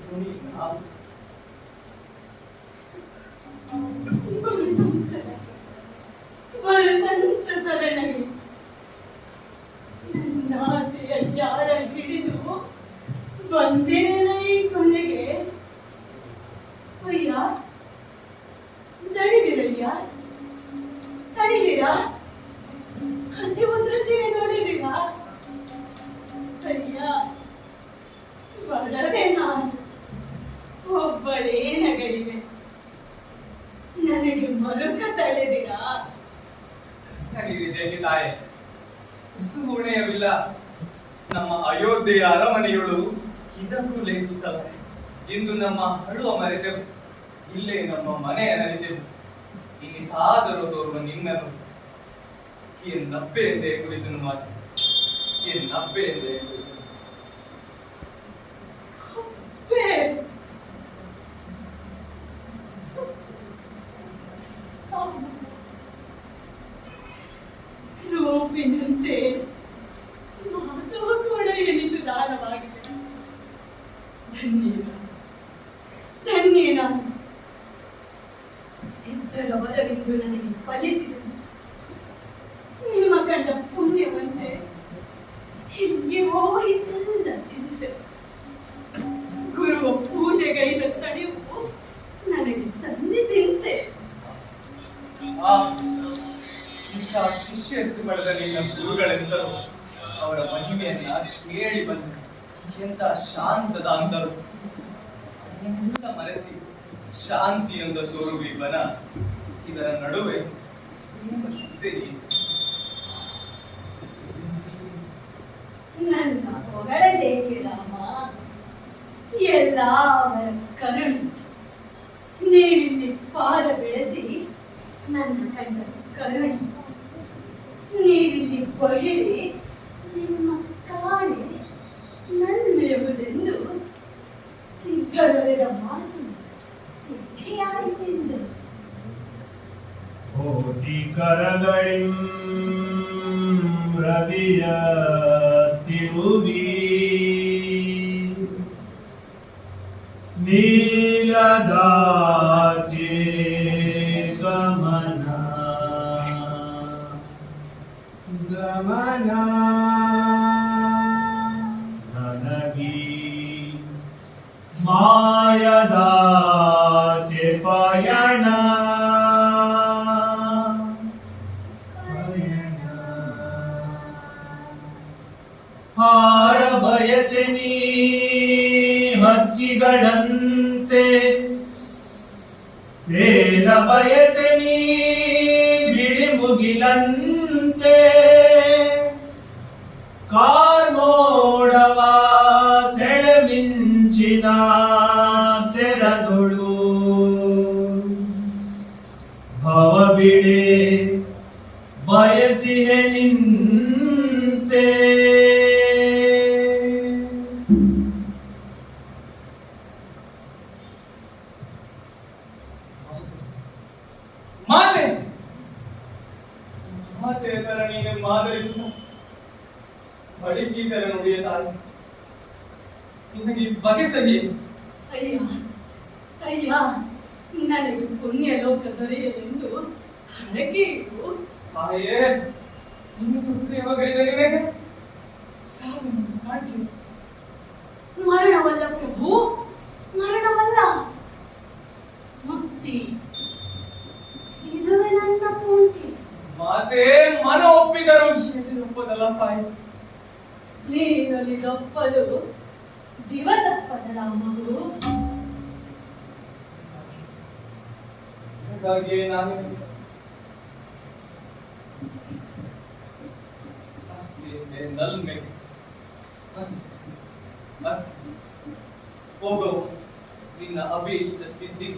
ನುಡಿ ನಾವು ಬರು ಸಂತಸವೇ ನನಗೆ ನನ್ನ ಆಸೆಯ ಜಾರ ಹಿಡಿದು ಬಂದಿರಲ್ಲ ಈ ಕೊನೆಗೆ ಅಯ್ಯ ತಡಿದಿರಯ್ಯ ತಡಿದಿರಾ ಹಸಿವು ದೃಷ್ಟಿಗೆ ನೋಡಿದಿರಾ ಅಯ್ಯ ಬಡವೆ ನಾನು ಒಬ್ಬಳೇ ನಗಳಿವೆ ನನಗೆ ಮರುಕ ತಳೆದಿರಾ ನನಗಿದೆ ತಾಯಿ ಸುಗುಣೆಯವಿಲ್ಲ ನಮ್ಮ ಅಯೋಧ್ಯೆಯ ಅರಮನೆಯೊಳು ಇದಕ್ಕೂ ಲೇಸು ಸಲಹೆ ಇಂದು ನಮ್ಮ ಹಳುವ ಮರೆತೆವು ಇಲ್ಲೇ ನಮ್ಮ ಮನೆಯ ನರಿತೆವು ಇನ್ನಿತಾದರೂ ತೋರುವ ನಿನ್ನನ್ನು ನಬ್ಬೆ ಎಂದೇ ಕುರಿತು ಮಾತು ನಬ್ಬೆ ಎಂದೇ ಕುರಿತು ರೂಪಿನಂತೆ ಮಾತು ಕೂಡ ಏನಿದು ದಾನವಾಗಿದೆ ಧನ್ಯ ನಾನು ಸಿದ್ಧರ ವರವಿಂದು ನನಗೆ ಫಲಿಸಿದೆ ನಿಮ್ಮ ಕಂಡ ಪುಣ್ಯವಂತೆ ಹಿಂಗೆ ಹೋಯಿತೆಲ್ಲ ಚಿಂತೆ ಗುರುವ ಪೂಜೆಗೈದ ತಡೆವು ನನಗೆ ಸಂಧಿ ತಿಂತೆ ಆ ಇಂಥ ಶಿಷ್ಯ ಎತ್ತು ಪಡೆದ ನಿನ್ನ ಗುರುಗಳೆಂದರು ಅವರ ಮಹಿಮೆಯನ್ನ ಕೇಳಿ ಬಂದ ಎಂತ ಶಾಂತದ ಅಂದರು ಎಲ್ಲ ಮರೆಸಿ ಶಾಂತಿಯೊಂದ ತೋರುವಿ ಬನ ಇದರ ನಡುವೆ ನಿಮ್ಮ ಸುದ್ದಿ ನನ್ನ ಹೊಗಳಲೇಕೆ ರಾಮ, ಎಲ್ಲ ಅವರ ಕರುಣೆ. ನೀವಿಲ್ಲಿ ಪಾದ ಬೆಳೆಸಿ ನನ್ನ ಕಂಡ ಕರುಣೆ, ನೀವಿಲ್ಲಿ ಬಹಿರಿ ನಿಮ್ಮ ಕಾಣೆ ನಲ್ಮೆಯುವುದೆಂದು ಸಿದ್ಧರೊರೆದ ಮಾತು ಸಿದ್ಧಿಯಾಯಿತೆಂದು. ಕೋಟಿ ಕರಗಳಿಂ ರವಿಯ ತಿರುವಿ ನೀಲದಾಚೆ ಗಮನ ಗಮನ ನನಗಿ ಮಾಯದಾಚೆ ಪಯಣ ಹಾರ ಬಯಸೆ ನೀ ಹಕ್ಕಿಗಳಂತೆ, ತೇಲ ಬಯಸೆ ನೀ ಬಿಳಿ ಮುಗಿಲಂತೆ, ಕಾರ್ಮೋಡವ ಸೆಳೆಮಿಂಚಿನ ತೆರದೊಳು ಭವ ಬಿಡೆ ಬಯಸಿಹೆ ನಿಂತೆ. ಮಾತೆ ಮಾತೆ ತರ ನೀನು ಮಾದರಿಸು ಬಳಿಕೀತರ ನುಡಿಯ ತಾಯಿ ನಿನಗೆ ಬಗೆ ಸಹಿ. ಅಯ್ಯ ಅಯ್ಯ, ನನಗೆ ಪುಣ್ಯ ಲೋಕ ದೊರೆಯಲೆಂದು ಹರಕೆ ಇಡು. ತಾಯೇ ಇನ್ನು ದುಃಖ ಯಾವಾಗಲಿದೆ ನಿನಗೆ? ಸಾವಿನ ಕಾಂತಿ ಮರಣವಲ್ಲ ಪ್ರಭು, ಮರಣವಲ್ಲ, ಮುಕ್ತಿ. ಇದುವೇ ನನ್ನ ಪೂರ್ತಿ. ಮಾತೆ ಮನ ಒಪ್ಪಿದರು ಎದುರೊಪ್ಪದಲ್ಲ ತಾಯಿ. ನೀನೊಲಿದೊಪ್ಪದು ದಿವ ತಪ್ಪದಲ್ಲ ಮಗು. ಹಾಗಾಗಿ ನಾನು ನಲ್ಮೆ ಹೋಗೋ ನಿನ್ನ ಅಭೀಷ್ಟ ಸಿದ್ಧಿ.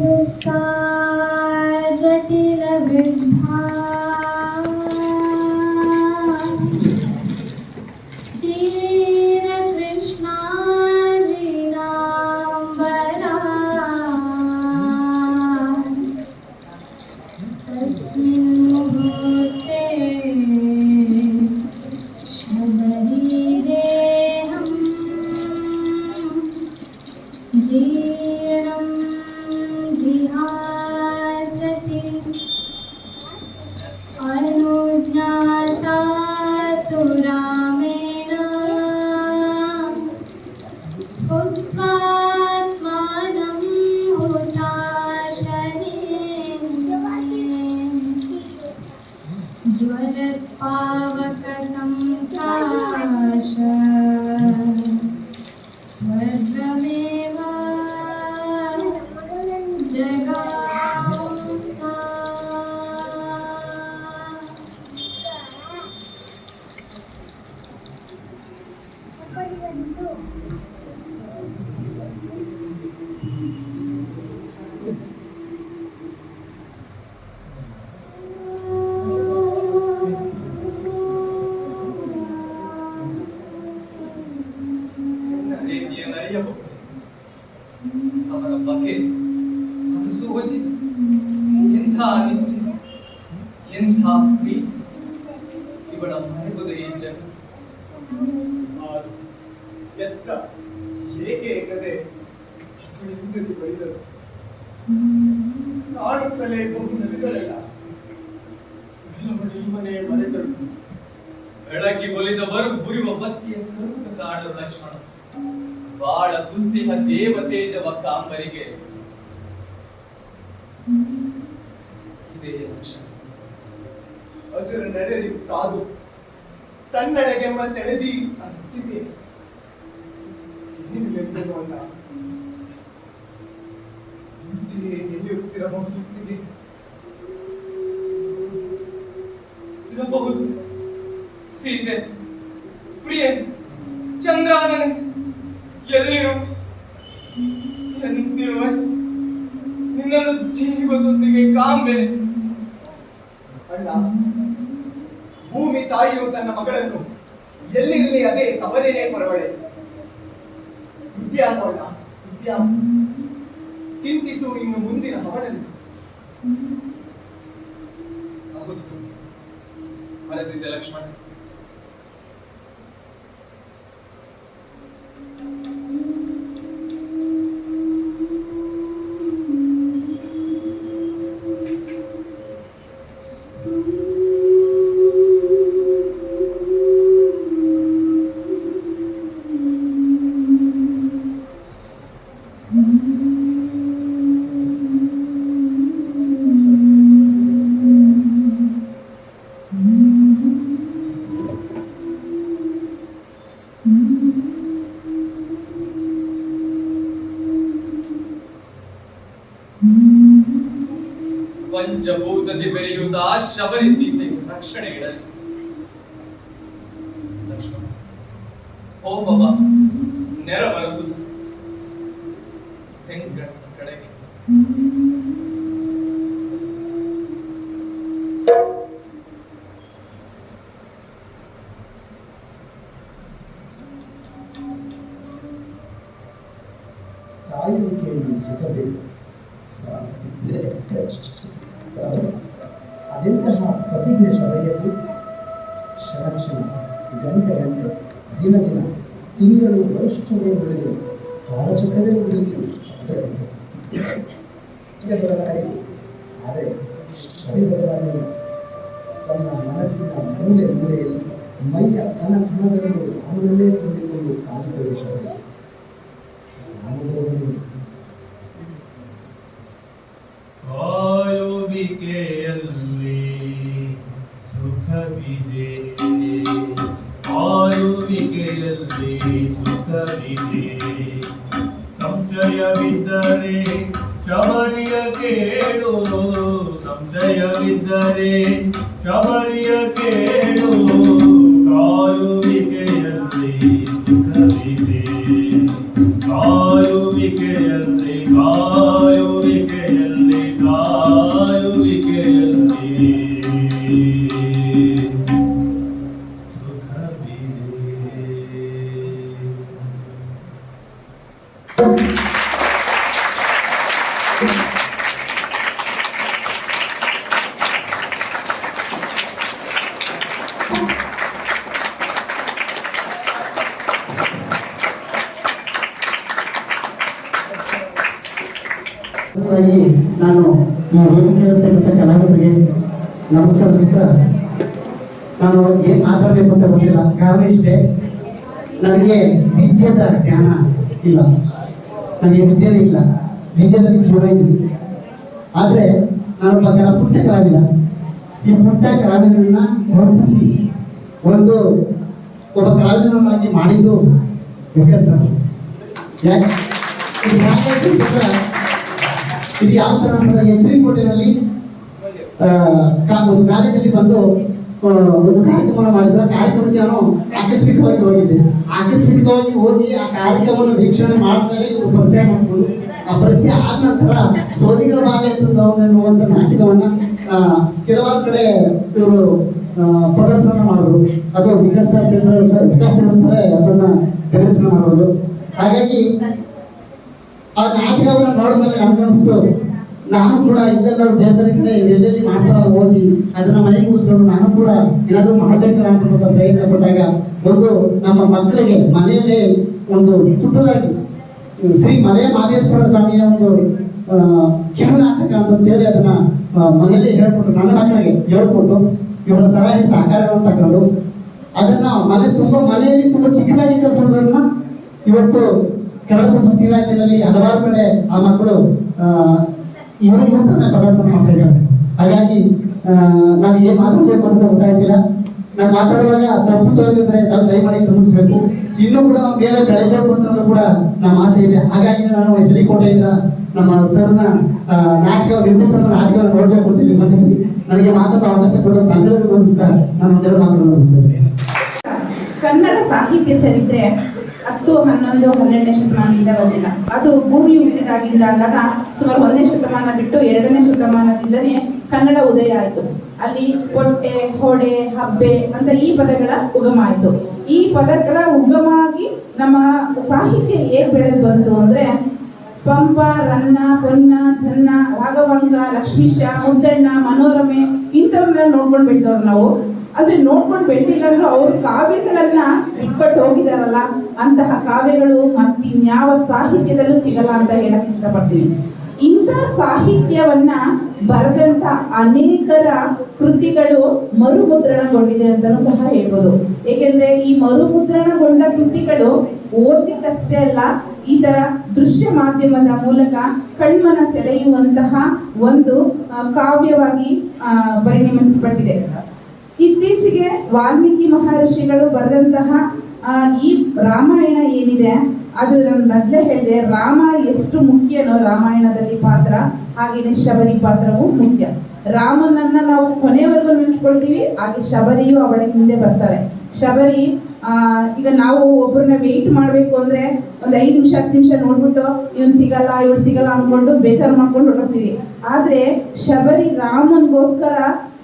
युक्ता जटिलविद्या क्षीरकृष्णाजिनाम्बरा तस्मिन् मुहूर्ते शबरीदेहं जीर्णं जिहासति अनुज्ञाता तु रामेण उत्पात्मानं हुताशने ज्वलत्पावकसङ्काश स्वर्गमेव जगांसा ರೀತಿಯನ್ನು ಅರಿಯಬಹುದು. ಅವರ ಬಗ್ಗೆ ಅದು ಸೋಚಿ ಎಂಥ ನಿಷ್ಠೆ, ಎಂಥ ಪ್ರೀತಿ, ಇವಳ ಮರೆಬುದ ಈ ಜಗ. ಎತ್ತ ಹೇಗೆ ಎನ್ನದೆ ಹಸುವಿಂದಲೇ ಬಳಿದರು ಕಾಡುತ್ತಲೇ ಬಹು ನಲಿದರಲ್ಲ ಮನೆ ಮರೆತರು. ಬೆಳಕಿ ಒಲಿದವರು ಬುರಿವ ಬತ್ತಿಯ ಕರುಕ ಕಾಡು ಲಕ್ಷ್ಮಣ ಬಾಳ ಸುತ್ತಿಹ ದೇವತೇಜವ ಕಾಂಬರಿಗೆ ಇದೇ ಲಕ್ಷಣ. ಹಸಿರು ನಡೆರಿ ಕಾದು ತನ್ನಡೆಗೆಮ್ಮ ಸೆಳೆದಿ ಅತ್ತಿದೆ ನಿಲ್ಲುವಲ್ಲ ಇಂತೆಯೇ ನಿಲ್ಲಿರುತ್ತಿರಬಹುದಿತ್ತಿಗೆ ಇರಬಹುದು. ಸೀತೆ, ಪ್ರಿಯೆ, ಚಂದ್ರಾನನೆ, ಎಲ್ಲಿರು, ಎಂದಿರುವೆ? ನಿನ್ನನ್ನು ಜೀವದೊಂದಿಗೆ ಕಾಂಬೆನೆ. ಅಣ್ಣ, ಭೂಮಿ ತಾಯಿಯು ತನ್ನ ಮಗಳನ್ನು ಎಲ್ಲಿರಲಿ ಅದೇ ತವರೇನೇ ಪರವಳೆ. ವಿದ್ಯಾಮ ಅಣ್ಣ, ವಿದ್ಯಾಮ. ಚಿಂತಿಸು ಇನ್ನು ಮುಂದಿನ ಹವಳನ್ನು. ಹೌದು, ಮರೆತಿದ್ದೆ ಲಕ್ಷ್ಮಣ. ಪಂಚಭೂತದಿ ಬೆರೆಯುವುದ ಶಬರಿ ಸೀತೆ ರಕ್ಷಣೆಗಿಡಲಿ. ಲಕ್ಷ್ಮಣ, ಹೋಮವ ನೆರವರಸುತ್ತ ತೆಂಗಣ ಕಡೆಗೆ. ಕಾಯುವಿಕೆಯಲ್ಲಿ ಸುಖಬೇಕು. ಅದೆಂತಹ ಪ್ರತಿಜ್ಞೆ ಶಬರಿಯದ್ದು. ಕ್ಷಣ ಕ್ಷಣ, ಗಂಟೆ ಗಂಟೆ, ದಿನ ದಿನ, ತಿಂಗಳು, ವರುಷವೇ ಉಳಿದು ಕಾಲಚಕ್ರವೇ ಉಳಿದು ಬದಲಾಯಿತು. ಆದರೆ ಶರೀರ ಬದಲಾಗಲಿಲ್ಲ. ತನ್ನ ಮನಸ್ಸಿನ ಮೂಲೆ ಮೂಲೆಯಲ್ಲಿ ಮೈಯ ಕಣ ಕಣದಲ್ಲೂ ರಾಮನಲ್ಲೇ ತುಂಬಿಕೊಂಡು ಕಾದಿದ್ದರು ಶಬರಿ. ರಾಮಗೋವಿಂದ ಆಯುವಿಕೆಯಲ್ಲಿ ಸುಖವಿದೆ, ಆಯುವಿಕೆಯಲ್ಲಿ ಸುಖವಿದೆ. ಸಂಶಯವಿದ್ದರೆ ಶಬರಿಯ ಕೇಳು, ಸಂಶಯವಿದ್ದರೆ ಶಬರಿಯ ಕೇಳು. ಕಾಯುವಿಕೆಯಲ್ಲಿ ಸುಖವಿದೆ, ಕಾಯುವಿಕೆಯಲ್ಲಿ, ಕಾಯುವಿಕೆಯಲ್ಲಿ ಮೊದಲನೇದಾಗಿ ನಾನು ಈ ವೇದಿಕೆಯಲ್ಲಿರ್ತಕ್ಕಂಥ ಕಲಾವಿದರಿಗೆ ನಮಸ್ಕರಿಸುತ್ತಾ ನಾನು ಏನು ಮಾತಾಡಬೇಕು ಅಂತ ಗೊತ್ತಿಲ್ಲ. ಕಾರಣ ಇಷ್ಟೇ, ನನಗೆ ವಿದ್ಯೆದ ಜ್ಞಾನ ಇಲ್ಲ, ನನಗೆ ವಿದ್ಯೆನೂ ಇಲ್ಲ, ವಿದ್ಯೆದಲ್ಲಿ ಜೀವ ಇದೆ. ಆದರೆ ನಾನೊಬ್ಬ ಪುಟ್ಟ ಕಲಾವಿದ. ಈ ಪುಟ್ಟ ಕಲಾವಿದರನ್ನ ಹೊರಡಿಸಿ ಒಬ್ಬ ಕಲಾವಿದನಾಗಿ ಮಾಡಿದ್ದು ವಿಕಾಸ್ ಸರ್. ಯಾಕೆ ಇದು ಯಾವ ಥರ ಅಂದ್ರೆ ಎಚ್.ಡಿ. ಕೋಟೆನಲ್ಲಿ ಒಂದು ಕಾಲೇಜಲ್ಲಿ ಬಂದು ಒಂದು ಕಾರ್ಯಕ್ರಮ ಮಾಡಿದ್ರು. ಕಾರ್ಯಕ್ರಮಕ್ಕೆ ನಾನು ಆಕಸ್ಮಿಕವಾಗಿ ಹೋಗಿದ್ದೆ. ಆಕಸ್ಮಿಕವಾಗಿ ಹೋಗಿ ಆ ಕಾರ್ಯಕ್ರಮವನ್ನು ವೀಕ್ಷಣೆ ಮಾಡಿದ್ಮೇಲೆ ಇವರು ಪರಿಚಯ ಮಾಡಿಕೊಂಡು, ಆ ಪರಿಚಯ ಆದ ನಂತರ ಸೋಲಿಗರ ಬಾಲೆ ಎನ್ನುವಂಥ ನಾಟಕವನ್ನ ಕೆಲವಾರು ಕಡೆ ಇವರು ಪ್ರದರ್ಶನ ಮಾಡಿದ್ರು. ಅದು ವಿಕಾಸ್ ಚಂದ್ರ ಸರ್ ಅದನ್ನ ಪ್ರದರ್ಶನ ಮಾಡೋದು. ಹಾಗಾಗಿ ಆ ನಾಟಕವನ್ನು ನೋಡಿದ್ಮೇಲೆ ನನಗನ್ನಿಸ್ತು, ನಾನು ಕೂಡ ಇದೆಲ್ಲರೂ ಬೇರೆ ಬೇರೆ ಕಡೆ ಎಲ್ಲೆಲ್ಲಿ ಮಾಡ್ತಾ ಹೋಗಿ ಅದನ್ನ ಮನೆಗೆ ಕೂರಿಸ್ಕೊಂಡು ನಾನು ಕೂಡ ಏನಾದರೂ ಮಾಡಬೇಕು ಅಂತ ಪ್ರಯತ್ನ ಪಟ್ಟಾಗ ಒಂದು ನಮ್ಮ ಮಕ್ಕಳಿಗೆ ಮನೆಯಲ್ಲೇ ಒಂದು ಪುಟ್ಟದಾಗಿ ಶ್ರೀ ಮಲೆಯ ಮಾದೇಶ್ವರ ಸ್ವಾಮಿಯ ಒಂದು ಕಿರು ನಾಟಕ ಅಂತೇಳಿ ಅದನ್ನ ಮನೆಯಲ್ಲೇ ಹೇಳ್ಕೊಟ್ಟು, ನನ್ನ ಮಕ್ಕಳಿಗೆ ಹೇಳ್ಕೊಟ್ಟು ಇವರ ಸಲಹೆ ಸಹಕಾರಗಳನ್ನು ತಗೊಂಡು ಅದನ್ನ ಮನೆಯಲ್ಲಿ ತುಂಬಾ ಚಿಕ್ಕದಾಗಿ ಕಲಿಸೋದನ್ನ ಇವತ್ತು ಕನ್ನಡ ಸಂಸ್ಕೃತಿ ಇಲಾಖೆಯಲ್ಲಿ ಹಲವಾರು ಕಡೆ ಆ ಮಕ್ಕಳು ಇವರಿಗೆ ಪ್ರದರ್ಶನ ಮಾಡ್ತಾ ಇದ್ದಾರೆ. ಹಾಗಾಗಿ ನಾವು ಏನು ಮಾತಾಡಬೇಕು ಅಂತ ಗೊತ್ತಾಗ್ತಿಲ್ಲ. ನಾನು ಮಾತಾಡುವಾಗ ತಪ್ಪು ತೋರಿದ್ರೆ ನಾವು ದಯಮಾಡಿ ಶ್ರಮಿಸಬೇಕು. ಇನ್ನೂ ಕೂಡ ನಾವು ಬೇರೆ ಬೆಳೆಯಬೇಕು ಅಂತಂದ್ರೂ ಕೂಡ ನಮ್ಮ ಆಸೆ ಇದೆ. ಹಾಗಾಗಿ ನಾನು ಎಚ್.ಡಿ. ಕೋಟೆಯಿಂದ ನಮ್ಮ ಸರ್ನ ನಾಟಕ ನಿರ್ದೇಶನ ನಾಟಕವನ್ನು ನೋಡಬೇಕು ಅಂತ ಇಲ್ಲಿ ಬಂದಿದ್ದೀನಿ. ನನಗೆ ಮಾತಾಡೋ ಅವಕಾಶ ಕೊಡೋ ತಂಡವನ್ನು ಅನಿಸ್ತಾ ನಾನು ಒಂದೆರಡು ಮಾತನ್ನು ಮುಗಿಸ್ತೇನೆ. ಕನ್ನಡ ಸಾಹಿತ್ಯ ಚರಿತ್ರೆ 10, 11, 12ನೇ ಶತಮಾನದಿಂದ ಬಂದಿಲ್ಲ. ಅದು ಭೂಮಿ ಹುಟ್ಟಿದಾಗಿಂದಾಗ ಸುಮಾರು 1ನೇ ಶತಮಾನ ಬಿಟ್ಟು 2ನೇ ಶತಮಾನದಿಂದಲೇ ಕನ್ನಡ ಉದಯ ಆಯಿತು. ಅಲ್ಲಿ ಹೊಟ್ಟೆ, ಹೊಡೆ, ಹಬ್ಬೆ ಅಂತ ಈ ಪದಗಳ ಉಗಮ ಆಯಿತು. ಈ ಪದಗಳ ಉಗಮ ಆಗಿ ನಮ್ಮ ಸಾಹಿತ್ಯ ಹೇಗೆ ಬೆಳೆದು ಬಂತು ಅಂದ್ರೆ ಪಂಪ, ರನ್ನ, ಪೊನ್ನ, ಚನ್ನ, ರಾಘವಂಕ, ಲಕ್ಷ್ಮೀಶ, ಮುದ್ದಣ್ಣ, ಮನೋರಮೆ ಇಂಥವ್ರನ್ನ ನೋಡ್ಕೊಂಡು ಬೆಳೆದವ್ರು ನಾವು. ಆದ್ರೆ ನೋಡ್ಕೊಂಡು ಬೆಳೆದಿಲ್ಲ ಅಂದ್ರೂ ಅವ್ರ ಕಾವ್ಯಗಳನ್ನ ಬಿಟ್ಕೊಟ್ಟು ಹೋಗಿದಾರಲ್ಲ, ಅಂತಹ ಕಾವ್ಯಗಳು ಮತ್ತಿನ್ಯಾವ ಸಾಹಿತ್ಯದಲ್ಲೂ ಸಿಗಲ್ಲ ಅಂತ ಹೇಳಕ್ ಇಷ್ಟಪಡ್ತೀನಿ. ಇಂಥ ಸಾಹಿತ್ಯವನ್ನ ಬರೆದಂತ ಅನೇಕರ ಕೃತಿಗಳು ಮರುಮುದ್ರಣಗೊಂಡಿದೆ ಅಂತಲೂ ಸಹ ಹೇಳ್ಬೋದು. ಏಕೆಂದ್ರೆ ಈ ಮರುಮುದ್ರಣಗೊಂಡ ಕೃತಿಗಳು ಓದಲಿಕ್ಕಷ್ಟೇ ಅಲ್ಲ, ಈ ತರ ದೃಶ್ಯ ಮಾಧ್ಯಮದ ಮೂಲಕ ಕಣ್ಮನ ಸೆಳೆಯುವಂತಹ ಒಂದು ಕಾವ್ಯವಾಗಿ ಪರಿಣಮಿಸಲ್ಪಟ್ಟಿದೆ. ಇತ್ತೀಚೆಗೆ ವಾಲ್ಮೀಕಿ ಮಹರ್ಷಿಗಳು ಬರೆದಂತಹ ಈ ರಾಮಾಯಣ ಏನಿದೆ, ಅದು ನಾನು ಮೊದಲೇ ಹೇಳಿದೆ, ರಾಮ ಎಷ್ಟು ಮುಖ್ಯನೋ ರಾಮಾಯಣದಲ್ಲಿ ಪಾತ್ರ, ಹಾಗೆಯೇ ಶಬರಿ ಪಾತ್ರವೂ ಮುಖ್ಯ. ರಾಮನನ್ನ ನಾವು ಕೊನೆಯವರೆಗೂ ನೆನೆಸ್ಕೊಳ್ತೀವಿ, ಹಾಗೆ ಶಬರಿಯು ಅವಳ ಹಿಂದೆ ಬರ್ತಾಳೆ. ಶಬರಿ ಈಗ ನಾವು ಒಬ್ಬರನ್ನ ವೆಯ್ಟ್ ಮಾಡಬೇಕು ಅಂದ್ರೆ ಒಂದು 5 ನಿಮಿಷ 10 ನಿಮಿಷ ನೋಡ್ಬಿಟ್ಟು ಇವಳು ಸಿಗಲ್ಲ ಅನ್ಕೊಂಡು ಬೇಜಾರು ಮಾಡ್ಕೊಂಡು ಹೊರಡ್ತೀವಿ. ಆದ್ರೆ ಶಬರಿ ರಾಮನ್ಗೋಸ್ಕರ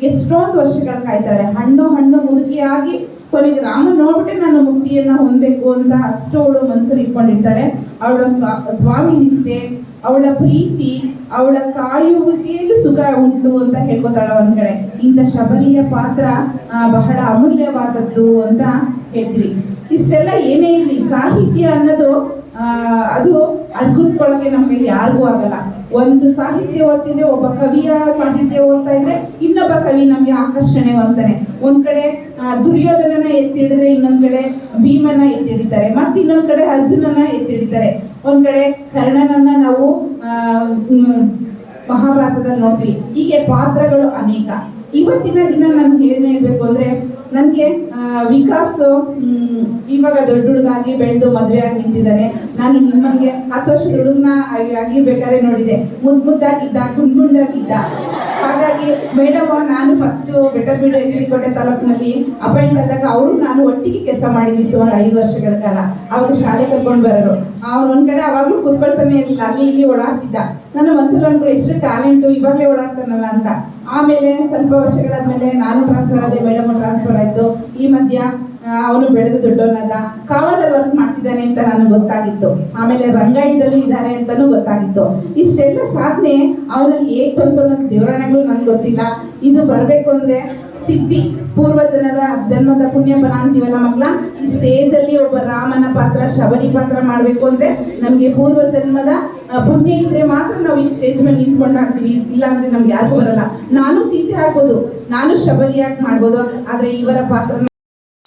ಎಷ್ಟೊಂದು ವರ್ಷಗಳು ಕಾಯ್ತಾಳೆ. ಹಣ್ಣು ಮುದುಕಿಯಾಗಿ ಕೊನೆಗೆ ರಾಮನ್ ನೋಡ್ಬಿಟ್ಟೆ ನಾನು ಮುಕ್ತಿಯನ್ನ ಹೊಂದಬೇಕು ಅಂತ ಅಷ್ಟು ಅವಳು ಮನಸ್ಸಲ್ಲಿ ಇಟ್ಕೊಂಡಿರ್ತಾಳೆ. ಅವಳ ಸ್ವಾಮಿ ನಿಷ್ಠೆ, ಅವಳ ಪ್ರೀತಿ, ಅವಳ ಕಾಯುವಿಕೆಯಲ್ಲೂ ಸುಖ ಉಂಟು ಅಂತ ಹೇಳ್ಕೊತಾಳ ಒಂದ್ ಕಡೆ. ಇಂಥ ಶಬರಿಯ ಪಾತ್ರ ಬಹಳ ಅಮೂಲ್ಯವಾದದ್ದು ಅಂತ ಹೇಳ್ತೀವಿ. ಇಷ್ಟೆಲ್ಲ ಏನೇ ಇರಲಿ, ಸಾಹಿತ್ಯ ಅನ್ನೋದು ಅದು ಅರ್ಗಿಸ್ಕೊಳ್ಳೋಕೆ ನಮ್ಗೆ ಯಾರಿಗೂ ಆಗಲ್ಲ. ಒಂದು ಸಾಹಿತ್ಯ ಓದ್ತಿದ್ರೆ ಒಬ್ಬ ಕವಿಯ ಸಾಹಿತ್ಯ ಓದ್ತಾ ಇದ್ರೆ ಇನ್ನೊಬ್ಬ ಕವಿ ನಮ್ಗೆ ಆಕರ್ಷಣೆ ಅಂತಾನೆ. ಒಂದ್ ಕಡೆ ದುರ್ಯೋಧನನ ಎತ್ತಿಡಿದ್ರೆ ಇನ್ನೊಂದ್ ಕಡೆ ಭೀಮನ ಎತ್ತಿಡಿತಾರೆ, ಮತ್ತೆ ಇನ್ನೊಂದ್ ಕಡೆ ಅರ್ಜುನನ ಎತ್ತಿಡಿತಾರೆ, ಒಂದ್ ಕಡೆ ಕರ್ಣನನ್ನ ನಾವು ಮಹಾಭಾರತದಲ್ಲಿ ನೋಡ್ತೀವಿ. ಹೀಗೆ ಪಾತ್ರಗಳು ಅನೇಕ. ಇವತ್ತಿನ ದಿನ ನಾನು ಹೇಳ್ಬೇಕು ಅಂದ್ರೆ ನನಗೆ ವಿಕಾಸ್ ಇವಾಗ ದೊಡ್ಡ ಹುಡುಗಾಗಿ ಬೆಳೆದು ಮದುವೆ ಆಗಿ ನಿಂತಿದ್ದಾನೆ. ನಾನು ನಿಮ್ಮಂಗೆ 10 ವರ್ಷದ ಹುಡುಗನ ಆಗಿರ್ಬೇಕಾದ್ರೆ ನೋಡಿದೆ, ಮುದ್ದಾಗಿದ್ದ, ಗುಂಡಾಗಿದ್ದ. ಹಾಗಾಗಿ ಮೇಡಮ್ ನಾನು ಫಸ್ಟ್ ಬೆಟ್ಟದಬೀಡು ಎಚ್.ಡಿ. ಕೋಟೆ ತಾಲೂಕಿನಲ್ಲಿ ಅಪಾಯಿಂಟ್ ಆದಾಗ ಅವರು ನಾನು ಒಟ್ಟಿಗೆ ಕೆಲಸ ಮಾಡಿದ್ವಿ ಸುಮಾರು 5 ವರ್ಷಗಳ ಕಾಲ. ಅವಾಗ ಶಾಲೆ ಕರ್ಕೊಂಡು ಬರೋರು. ಅವ್ನು ಒಂದ್ ಕಡೆ ಅವಾಗ್ಲೂ ಕೂತ್ಕೊಳ್ತಾನೆ ಇರಲಿಲ್ಲ, ಅಲ್ಲಿ ಇಲ್ಲಿ ಓಡಾಡ್ತಿದ್ದ. ನನ್ನ ಮನಸ್ಸಲ್ಲಿ ಅನ್ಕೊಂಡು ಎಷ್ಟು ಟ್ಯಾಲೆಂಟು, ಇವಾಗಲೇ ಓಡಾಡ್ತಾನಲ್ಲ ಅಂತ. ಆಮೇಲೆ ಸ್ವಲ್ಪ ವರ್ಷಗಳಾದ್ಮೇಲೆ ನಾನು ಟ್ರಾನ್ಸ್ಫರ್ ಆದೆ, ಮೇಡಮ್ ಟ್ರಾನ್ಸ್ಫರ್ ಆಯ್ತು. ಈ ಮಧ್ಯ ಅವನು ಬೆಳೆದು ದೊಡ್ಡವನಾದ, ಕಾವದಲ್ಲಿ ವರ್ಕ್ ಮಾಡ್ತಿದ್ದಾನೆ ಅಂತ ನನಗೆ ಗೊತ್ತಾಗಿತ್ತು. ಆಮೇಲೆ ರಂಗಾಯಣದಲ್ಲೂ ಇದ್ದಾರೆ ಅಂತಾನೂ ಗೊತ್ತಾಗಿತ್ತು. ಇಷ್ಟೆಲ್ಲ ಸಾಧನೆ ಅವನಲ್ಲಿ ಹೇಗೆ ಬಂತು ಅನ್ನೋದು ದೇವರಣೆಗಳು ನನ್ಗೆ ಗೊತ್ತಿಲ್ಲ. ಇದು ಬರಬೇಕು ಅಂದ್ರೆ ಸಿದ್ಧಿ, ಪೂರ್ವಜನರ ಜನ್ಮದ ಪುಣ್ಯ ಫಲ ಅಂತೀವಲ್ಲ ಮಕ್ಕಳ. ಈ ಸ್ಟೇಜ್ ಅಲ್ಲಿ ಒಬ್ಬ ರಾಮನ ಪಾತ್ರ, ಶಬರಿ ಪಾತ್ರ ಮಾಡ್ಬೇಕು ಅಂದ್ರೆ ನಮ್ಗೆ ಪೂರ್ವ ಜನ್ಮದ ಪುಣ್ಯ ಇದ್ರೆ ಮಾತ್ರ ನಾವು ಈ ಸ್ಟೇಜ್ ಮೇಲೆ ನಿಂತ್ಕೊಂಡು ಆಡ್ತೀವಿ, ಇಲ್ಲ ಅಂದ್ರೆ ನಮ್ಗೆ ಯಾರಿಗೂ ಬರಲ್ಲ. ನಾನು ಸೀತೆ ಹಾಕೋದು, ನಾನು ಶಬರಿಯಾಗಿ ಮಾಡ್ಬೋದು, ಆದ್ರೆ ಇವರ ಪಾತ್ರ